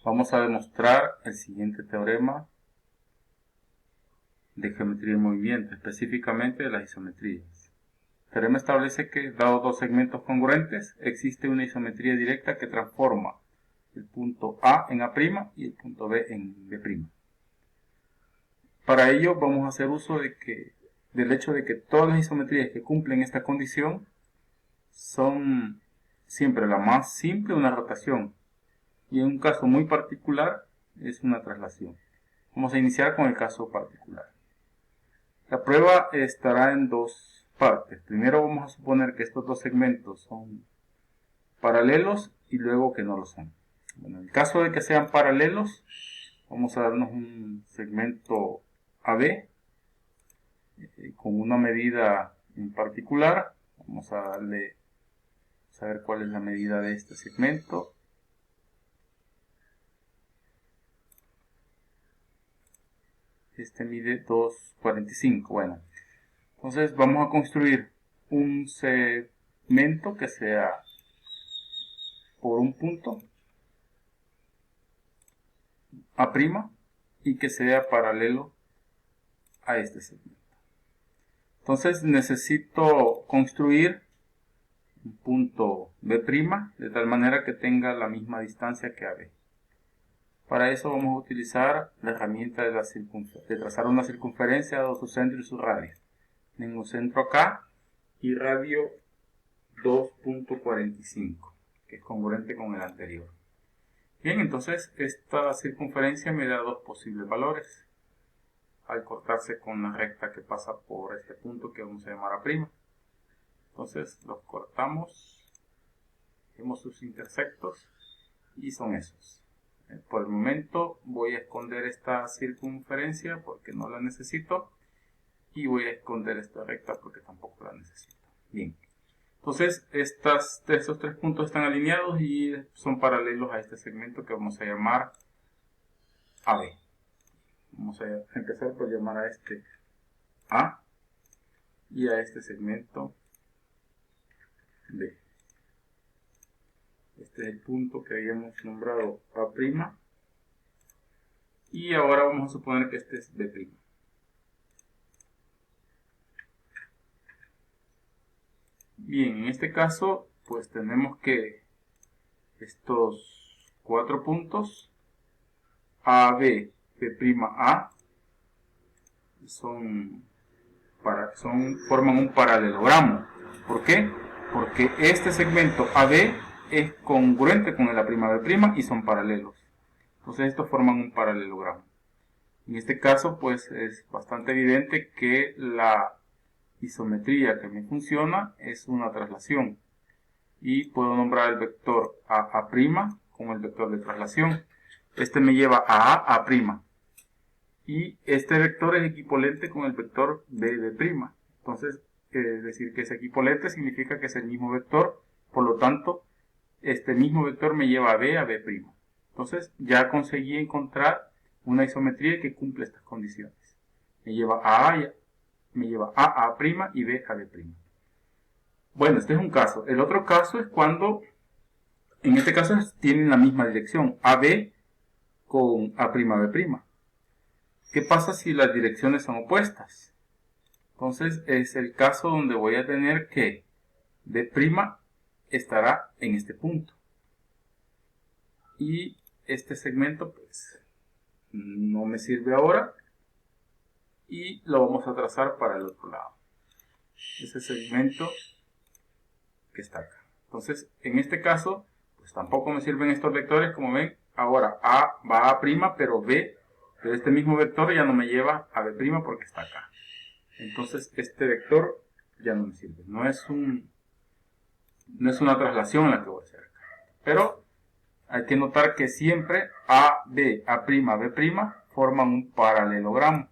Vamos a demostrar el siguiente teorema de geometría en movimiento, específicamente de las isometrías. El teorema establece que, dados dos segmentos congruentes, existe una isometría directa que transforma el punto A en A' y el punto B en B'. Para ello vamos a hacer uso del hecho de que todas las isometrías que cumplen esta condición son siempre la más simple una rotación, y en un caso muy particular es una traslación. Vamos a iniciar con el caso particular. La prueba estará en dos partes. Primero vamos a suponer que estos dos segmentos son paralelos y luego que no lo son. Bueno, en el caso de que sean paralelos, vamos a darnos un segmento AB con una medida en particular. Vamos a ver cuál es la medida de este segmento. Este mide 2,45. Bueno, entonces vamos a construir un segmento que sea por un punto A' y que sea paralelo a este segmento. Entonces necesito construir un punto B' de tal manera que tenga la misma distancia que AB. Para eso vamos a utilizar la herramienta de trazar una circunferencia dado su centro y su radio. Tengo centro acá y radio 2,45, que es congruente con el anterior. Bien, entonces esta circunferencia me da dos posibles valores al cortarse con la recta que pasa por este punto que vamos a llamar A'. Entonces los cortamos, vemos sus intersectos y son esos. Por el momento voy a esconder esta circunferencia porque no la necesito, y voy a esconder esta recta porque tampoco la necesito. Bien, entonces estos tres puntos están alineados y son paralelos a este segmento que vamos a llamar AB. Vamos a empezar por llamar a este A y a este segmento B. Este es el punto que habíamos nombrado A'. Y ahora vamos a suponer que este es B'. Bien, en este caso, pues tenemos que estos cuatro puntos AB, B'A forman un paralelogramo. ¿Por qué? Porque este segmento AB es congruente con el A'B' y son paralelos. Entonces estos forman un paralelogramo. En este caso, pues es bastante evidente que la isometría que me funciona es una traslación. Y puedo nombrar el vector A' como el vector de traslación. Este me lleva a A'. Y este vector es equivalente con el vector B'. Entonces, decir que es equivalente significa que es el mismo vector. Por lo tanto, este mismo vector me lleva a B'. Entonces, ya conseguí encontrar una isometría que cumple estas condiciones. Me lleva a A y B a B'. Bueno, este es un caso. El otro caso es cuando, en este caso, tienen la misma dirección, AB con A'B'. ¿Qué pasa si las direcciones son opuestas? Entonces es el caso donde voy a tener que B' estará en este punto. Y este segmento pues no me sirve ahora y lo vamos a trazar para el otro lado. Ese segmento que está acá. Entonces en este caso pues tampoco me sirven estos vectores, como ven. Ahora A va a A', pero este mismo vector ya no me lleva a B' porque está acá. Entonces este vector ya no me sirve. No es una traslación la que voy a hacer acá. Pero hay que notar que siempre A, B, A', B' forman un paralelogramo.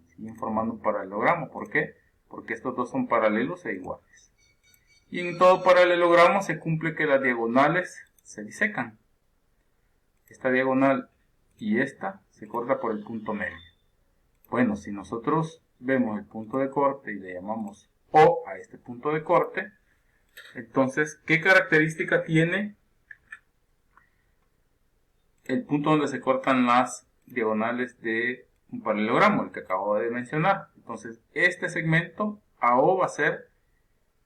Siguen formando un paralelogramo. ¿Por qué? Porque estos dos son paralelos e iguales. Y en todo paralelogramo se cumple que las diagonales se disecan. Esta diagonal y esta se corta por el punto medio. Bueno, si nosotros vemos el punto de corte y le llamamos O a este punto de corte, entonces, ¿qué característica tiene el punto donde se cortan las diagonales de un paralelogramo, el que acabo de mencionar. Entonces, este segmento AO va a ser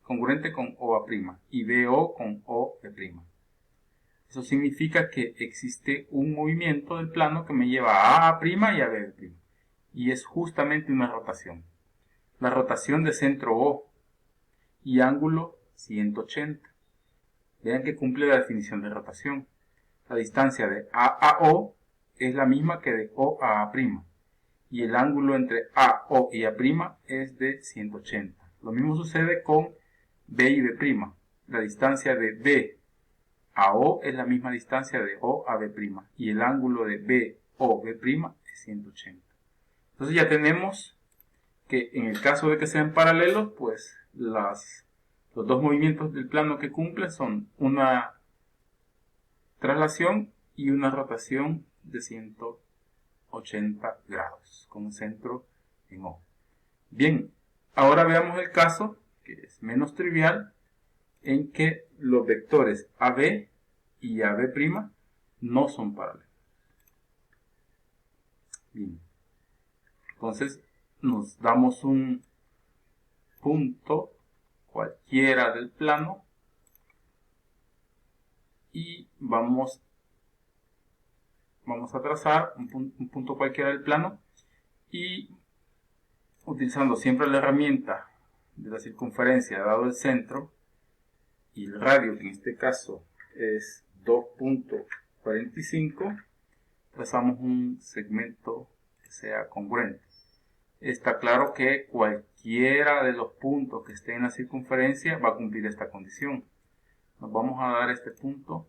congruente con OA' y BO con OB'. Eso significa que existe un movimiento del plano que me lleva a A' y a B'. Y es justamente una rotación. La rotación de centro O y ángulo 180. Vean que cumple la definición de rotación. La distancia de A a O es la misma que de O a A'. Y el ángulo entre A, O y A' es de 180. Lo mismo sucede con B y B'. La distancia de B a O es la misma distancia de O a B'. Y el ángulo de B o B' es 180. Entonces ya tenemos que en el caso de que sean paralelos, pues los dos movimientos del plano que cumple son una traslación y una rotación de 180 grados con un centro en O. Bien, ahora veamos el caso, que es menos trivial, en que los vectores AB y AB' no son paralelos. Bien, entonces nos damos un punto cualquiera del plano y vamos a trazar un punto cualquiera del plano y utilizando siempre la herramienta de la circunferencia dado el centro y el radio, que en este caso es 2.45, trazamos un segmento que sea congruente. Está claro que cualquiera de los puntos que esté en la circunferencia va a cumplir esta condición. Nos vamos a dar este punto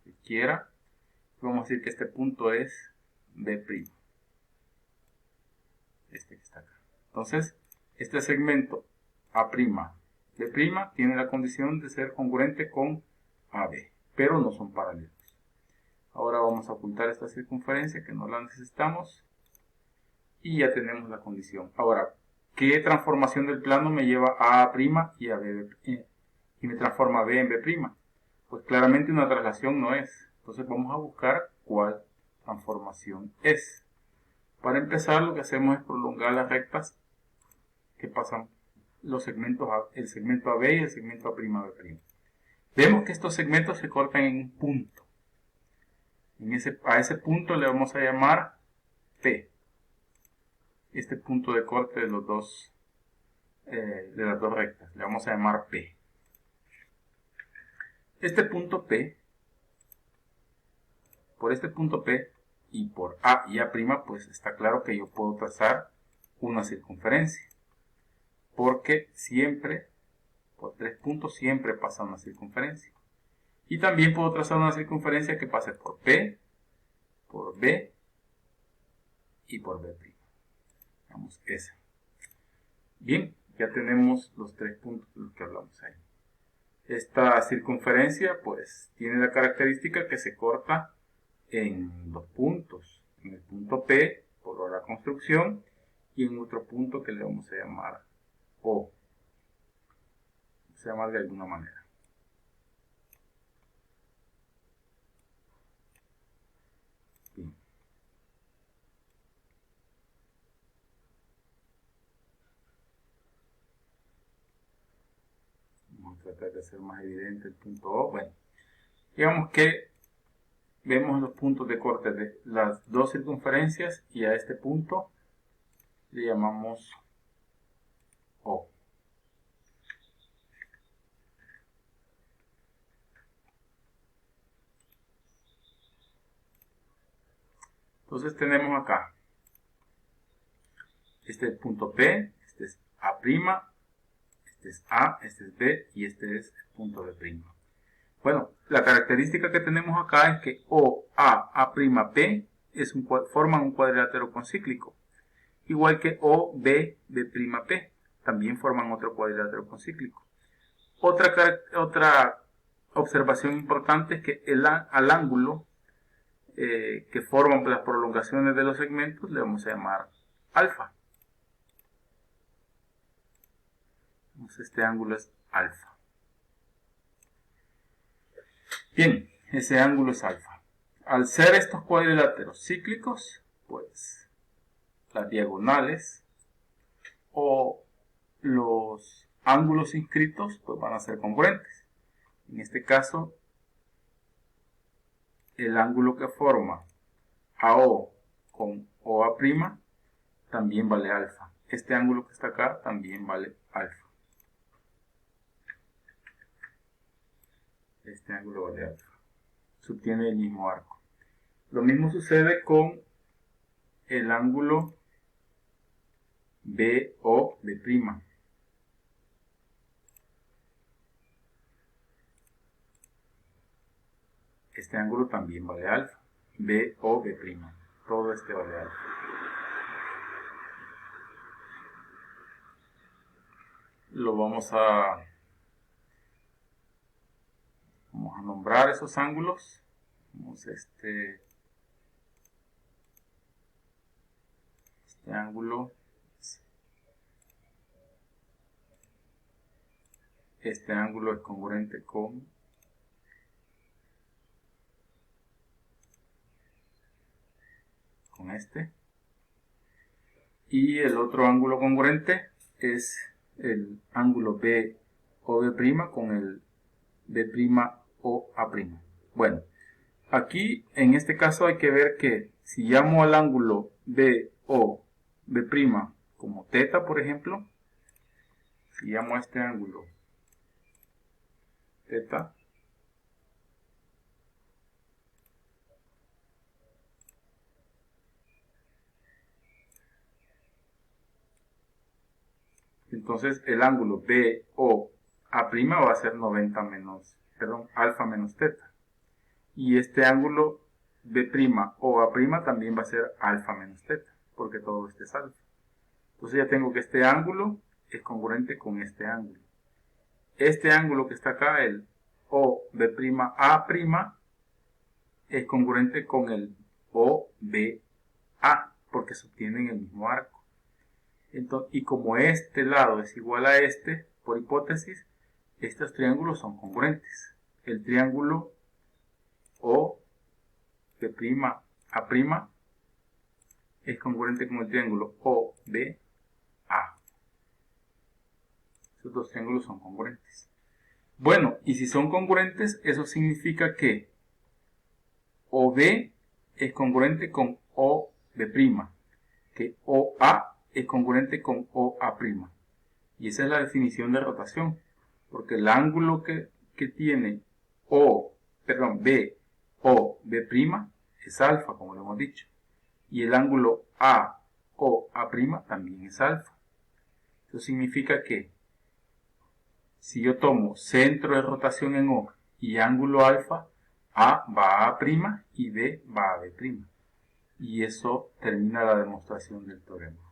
que quiera. Vamos a decir que este punto es B'. Este que está acá. Entonces, este segmento A', B' tiene la condición de ser congruente con AB, pero no son paralelos. Ahora vamos a ocultar esta circunferencia que no la necesitamos y ya tenemos la condición. Ahora, ¿qué transformación del plano me lleva a A' y a B y me transforma B en B'? Pues claramente una traslación no es. Entonces vamos a buscar cuál transformación es. Para empezar, lo que hacemos es prolongar las rectas que pasan los segmentos el segmento AB y el segmento A'B'. Vemos que estos segmentos se cortan en un punto. A ese punto le vamos a llamar P. Este punto de corte de las dos rectas le vamos a llamar P. Este punto P, por este punto P y por A y A', pues está claro que yo puedo trazar una circunferencia, porque siempre, por tres puntos, siempre pasa una circunferencia. Y también puedo trazar una circunferencia que pase por P, por B y por B'. Vamos, esa. Bien, ya tenemos los tres puntos de los que hablamos ahí. Esta circunferencia, pues, tiene la característica que se corta en dos puntos. En el punto P, por la construcción, y en otro punto que le vamos a llamar O. Vamos a llamar de alguna manera. Bien. Vamos a tratar de hacer más evidente el punto O. Bueno, digamos que vemos los puntos de corte de las dos circunferencias y a este punto le llamamos O. Entonces tenemos acá, este es el punto P, este es A', este es A, este es B y este es el punto B'. Bueno, la característica que tenemos acá es que OA, A'P forman un cuadrilátero concíclico, igual que OB, B'P, también forman otro cuadrilátero concíclico. Otra observación importante es que al ángulo que forman las prolongaciones de los segmentos le vamos a llamar alfa. Entonces este ángulo es alfa. Bien, ese ángulo es alfa. al ser estos cuadriláteros cíclicos, pues las diagonales o los ángulos inscritos pues van a ser congruentes. En este caso, el ángulo que forma AO con OA' también vale alfa. Este ángulo que está acá también vale alfa. Este ángulo vale alfa. Subtiene el mismo arco. Lo mismo sucede con el ángulo BOB'. Este ángulo también vale alfa. BOB'. Todo este vale alfa. Lo vamos a nombrar esos ángulos. Este ángulo, este ángulo es congruente con este, y el otro ángulo congruente es el ángulo BOB' con el B'OA'. Bueno, aquí en este caso hay que ver que si llamo al ángulo BOB' como θ, por ejemplo, si llamo a este ángulo θ, entonces el ángulo BOA' va a ser 90 menos, alfa menos θ. Y este ángulo B'OA' también va a ser alfa menos θ, porque todo este es alfa. Entonces ya tengo que este ángulo es congruente con este ángulo. Este ángulo que está acá, el OB'A', es congruente con el OBA, porque subtienen el mismo arco. Entonces, y como este lado es igual a este, por hipótesis, estos triángulos son congruentes. El triángulo OB'A' es congruente con el triángulo OBA. Estos dos triángulos son congruentes. Bueno, y si son congruentes, eso significa que OB es congruente con OB', que OA es congruente con OA'. Y esa es la definición de rotación, porque el ángulo que tiene BOB' es alfa, como lo hemos dicho. Y el ángulo AOA' también es alfa. Eso significa que si yo tomo centro de rotación en O y ángulo alfa, A va a A' y B va a B'. Y eso termina la demostración del teorema.